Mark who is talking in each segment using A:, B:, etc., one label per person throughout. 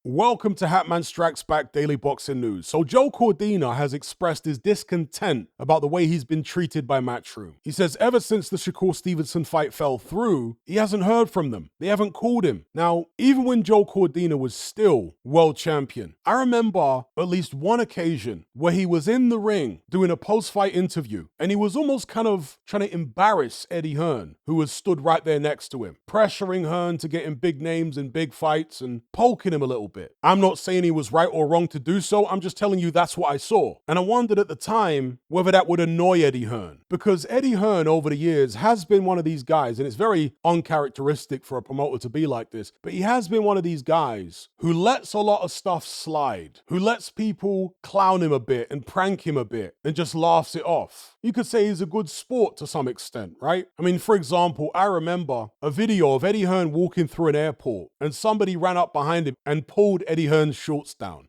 A: Welcome to Hatman Strikes Back Daily Boxing News. So Joe Cordina has expressed his discontent about the way he's been treated by Matchroom. He says ever since the Shakur Stevenson fight fell through, he hasn't heard from them. They haven't called him. Now, even when Joe Cordina was still world champion, I remember at least one occasion where he was in the ring doing a post-fight interview and he was almost kind of trying to embarrass Eddie Hearn, who was stood right there next to him, pressuring Hearn to get him big names in big fights and poking him a little bit. I'm not saying he was right or wrong to do so. I'm just telling you that's what I saw. And I wondered at the time whether that would annoy Eddie Hearn, because Eddie Hearn over the years has been one of these guys, and it's very uncharacteristic for a promoter to be like this, but he has been one of these guys who lets a lot of stuff slide, who lets people clown him a bit and prank him a bit and just laughs it off. You could say he's a good sport to some extent, right? I mean, for example, I remember a video of Eddie Hearn walking through an airport and somebody ran up behind him and pulled Eddie Hearn's shorts down.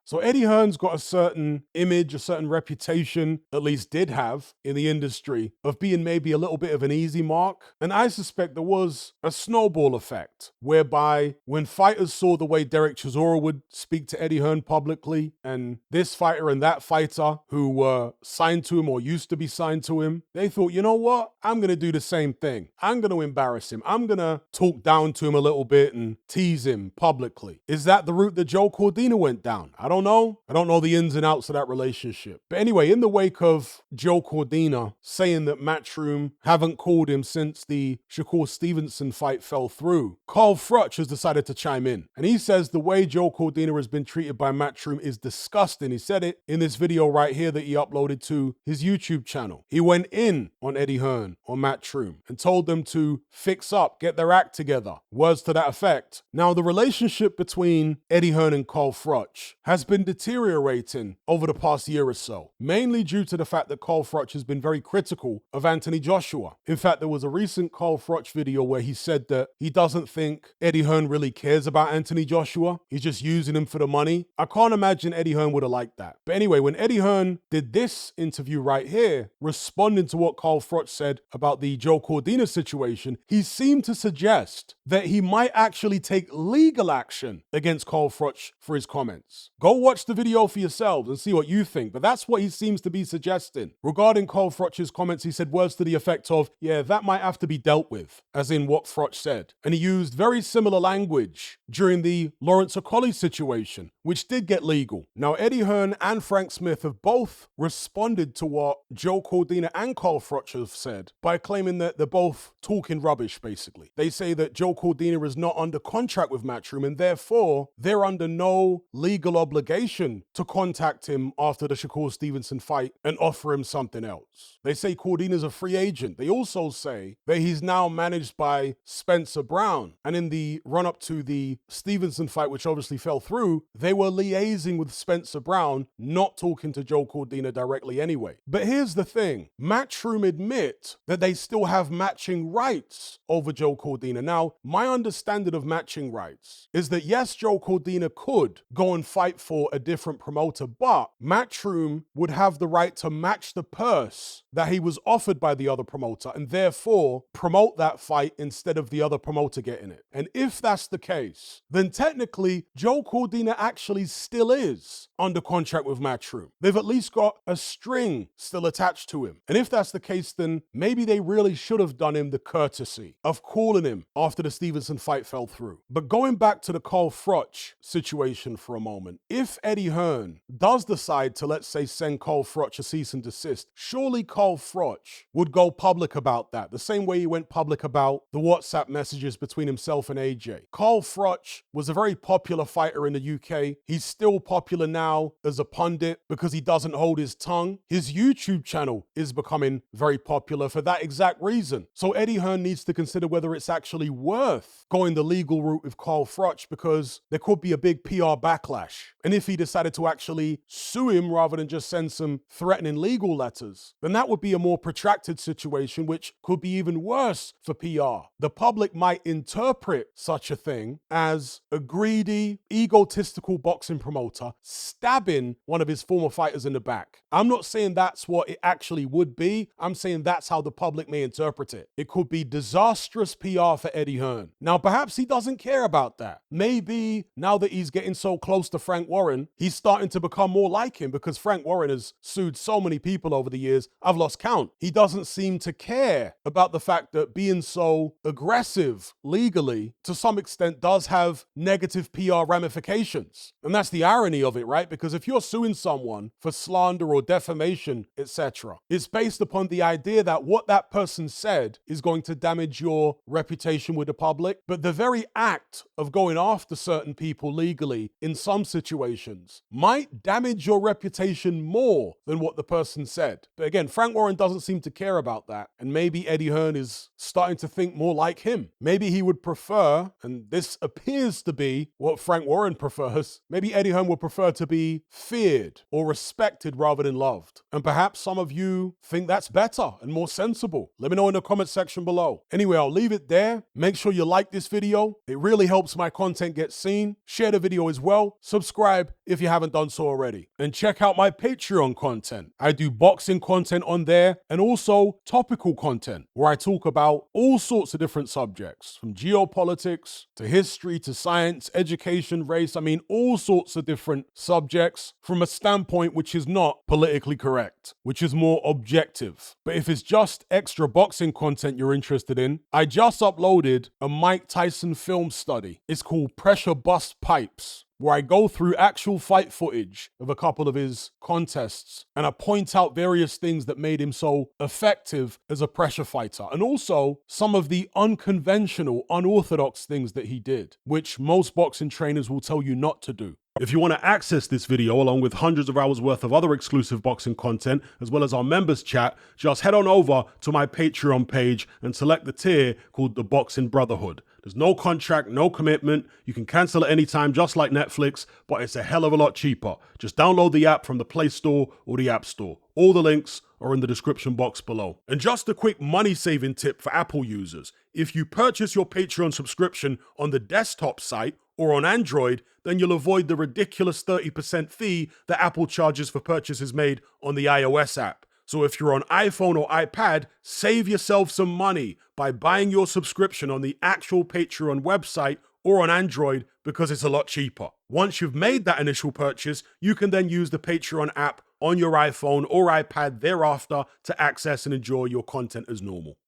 A: So Eddie Hearn's got a certain image, a certain reputation, at least did have in the industry, of being maybe a little bit of an easy mark. And I suspect there was a snowball effect whereby when fighters saw the way Derek Chisora would speak to Eddie Hearn publicly, and this fighter and that fighter who were signed to him or used to be signed to him, they thought, you know what? I'm going to do the same thing. I'm going to embarrass him. I'm going to talk down to him a little bit and tease him publicly. Is that the route that Joe Cordina went down? I don't know. I don't know the ins and outs of that relationship. But anyway, in the wake of Joe Cordina saying that Matchroom haven't called him since the Shakur Stevenson fight fell through, Carl Froch has decided to chime in. And he says the way Joe Cordina has been treated by Matchroom is disgusting. He said it in this video right here that he uploaded to his YouTube channel. He went in on Eddie Hearn or Matchroom and told them to fix up, get their act together. Words to that effect. Now, the relationship between Eddie Hearn and Carl Froch has been deteriorating over the past year or so, mainly due to the fact that Carl Froch has been very critical of Anthony Joshua. In fact, there was a recent Carl Froch video where he said that he doesn't think Eddie Hearn really cares about Anthony Joshua. He's just using him for the money. I can't imagine Eddie Hearn would have liked that. But anyway, when Eddie Hearn did this interview right here, responding to what Carl Froch said about the Joe Cordina situation, he seemed to suggest that he might actually take legal action against Carl Froch for his comments. Go watch the video for yourselves and see what you think, but that's what he seems to be suggesting. Regarding Carl Froch's comments, he said words to the effect of, yeah, that might have to be dealt with, as in what Froch said. And he used very similar language during the Lawrence Okolie situation, which did get legal. Now, Eddie Hearn and Frank Smith have both responded to what Joe Cordina and Carl Froch have said by claiming that they're both talking rubbish, basically. They say that Joe Cordina is not under contract with Matchroom and therefore they're under no legal obligation to contact him after the Shakur Stevenson fight and offer him something else. They say Cordina's a free agent. They also say that he's now managed by Spencer Brown. And in the run-up to the Stevenson fight, which obviously fell through, they were liaising with Spencer Brown, not talking to Joe Cordina directly anyway. But here's the thing. Matchroom admit that they still have matching rights over Joe Cordina. Now, my understanding of matching rights is that yes, Joe Cordina could go and fight for a different promoter, but Matchroom would have the right to match the purse that he was offered by the other promoter and therefore promote that fight instead of the other promoter getting it. And if that's the case, then technically Joe Cordina actually still is under contract with Matchroom. They've at least got a string still attached to him. And if that's the case, then maybe they really should have done him the courtesy of calling him after the Stevenson fight fell through. But going back to the Carl Froch situation for a moment, if Eddie Hearn does decide to, let's say, send Carl Froch a cease and desist, surely Carl Froch would go public about that, the same way he went public about the WhatsApp messages between himself and AJ. Carl Froch was a very popular fighter in the UK. He's still popular now as a pundit because he doesn't hold his tongue. His YouTube channel is becoming very popular for that exact reason. So Eddie Hearn needs to consider whether it's actually worth going the legal route with Carl Froch because there could be a big PR backlash. And and if he decided to actually sue him rather than just send some threatening legal letters, then that would be a more protracted situation, which could be even worse for PR. The public might interpret such a thing as a greedy, egotistical boxing promoter stabbing one of his former fighters in the back. I'm not saying that's what it actually would be. I'm saying that's how the public may interpret it. It could be disastrous PR for Eddie Hearn. Now, perhaps he doesn't care about that. Maybe now that he's getting so close to Frank Warren, he's starting to become more like him, because Frank Warren has sued so many people over the years, I've lost count. He doesn't seem to care about the fact that being so aggressive legally to some extent does have negative PR ramifications. And that's the irony of it, right? Because if you're suing someone for slander or defamation, etc., it's based upon the idea that what that person said is going to damage your reputation with the public. But the very act of going after certain people legally in some situations might damage your reputation more than what the person said. But again, Frank Warren doesn't seem to care about that. And maybe Eddie Hearn is starting to think more like him. Maybe he would prefer, and this appears to be what Frank Warren prefers, maybe Eddie Hearn would prefer to be feared or respected rather than loved. And perhaps some of you think that's better and more sensible. Let me know in the comment section below. Anyway, I'll leave it there. Make sure you like this video. It really helps my content get seen. Share the video as well. Subscribe if you haven't done so already. And check out my Patreon content. I do boxing content on there and also topical content where I talk about all sorts of different subjects, from geopolitics to history to science, education, race. I mean, all sorts of different subjects from a standpoint which is not politically correct, which is more objective. But if it's just extra boxing content you're interested in, I just uploaded a Mike Tyson film study. It's called Pressure Bust Pipes, where I go through actual fight footage of a couple of his contests and I point out various things that made him so effective as a pressure fighter, and also some of the unconventional, unorthodox things that he did, which most boxing trainers will tell you not to do. If you want to access this video along with hundreds of hours worth of other exclusive boxing content, as well as our members chat, just head on over to my Patreon page and select the tier called the Boxing Brotherhood. There's no contract, no commitment. You can cancel at any time, just like Netflix, but it's a hell of a lot cheaper. Just download the app from the Play Store or the App Store. All the links are in the description box below. And just a quick money-saving tip for Apple users. If you purchase your Patreon subscription on the desktop site or on Android, then you'll avoid the ridiculous 30% fee that Apple charges for purchases made on the iOS app. So if you're on iPhone or iPad, save yourself some money by buying your subscription on the actual Patreon website or on Android, because it's a lot cheaper. Once you've made that initial purchase, you can then use the Patreon app on your iPhone or iPad thereafter to access and enjoy your content as normal.